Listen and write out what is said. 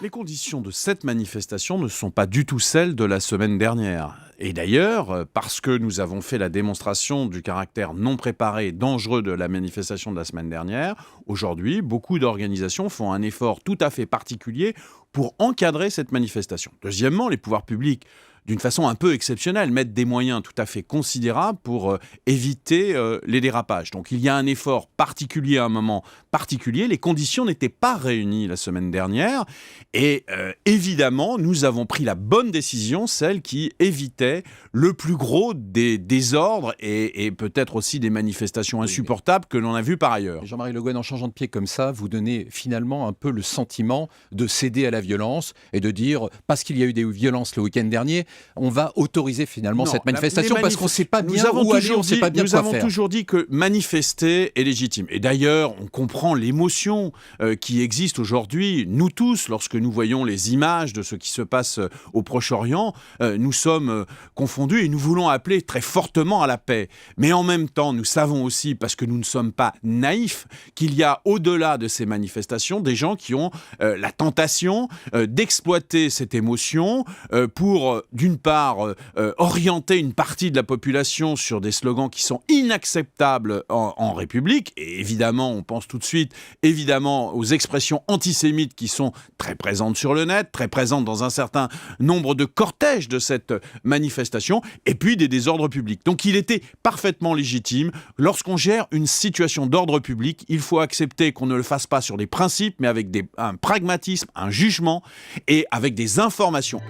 Les conditions de cette manifestation ne sont pas du tout celles de la semaine dernière. Et d'ailleurs, parce que nous avons fait la démonstration du caractère non préparé et dangereux de la manifestation de la semaine dernière, aujourd'hui, beaucoup d'organisations font un effort tout à fait particulier pour encadrer cette manifestation. Deuxièmement, les pouvoirs publics, d'une façon un peu exceptionnelle, mettent des moyens tout à fait considérables pour éviter les dérapages. Donc il y a un effort particulier à un moment particulier. Les conditions n'étaient pas réunies la semaine dernière. Et évidemment, nous avons pris la bonne décision, celle qui évitait le plus gros des désordres et peut-être aussi des manifestations insupportables que l'on a vues par ailleurs. Jean-Marie Le Guen, en changeant de pied comme ça, vous donnez finalement un peu le sentiment de céder à la violence et de dire, parce qu'il y a eu des violences le week-end dernier, on va autoriser finalement cette manifestation parce qu'on ne sait pas bien où aller, on ne sait pas bien quoi faire. Nous avons toujours dit que manifester est légitime. Et d'ailleurs, on comprend l'émotion qui existe aujourd'hui. Nous tous, lorsque nous voyons les images de ce qui se passe au Proche-Orient, nous sommes confondus et nous voulons appeler très fortement à la paix. Mais en même temps, nous savons aussi, parce que nous ne sommes pas naïfs, qu'il y a au-delà de ces manifestations des gens qui ont la tentation d'exploiter cette émotion pour, d'une part, orienter une partie de la population sur des slogans qui sont inacceptables en République. Et évidemment, on pense tout de suite aux expressions antisémites qui sont très présentes sur le net, très présentes dans un certain nombre de cortèges de cette manifestation, et puis des désordres publics. Donc il était parfaitement légitime. Lorsqu'on gère une situation d'ordre public, il faut accepter qu'on ne le fasse pas sur des principes, mais avec un pragmatisme, un jugement et avec des informations.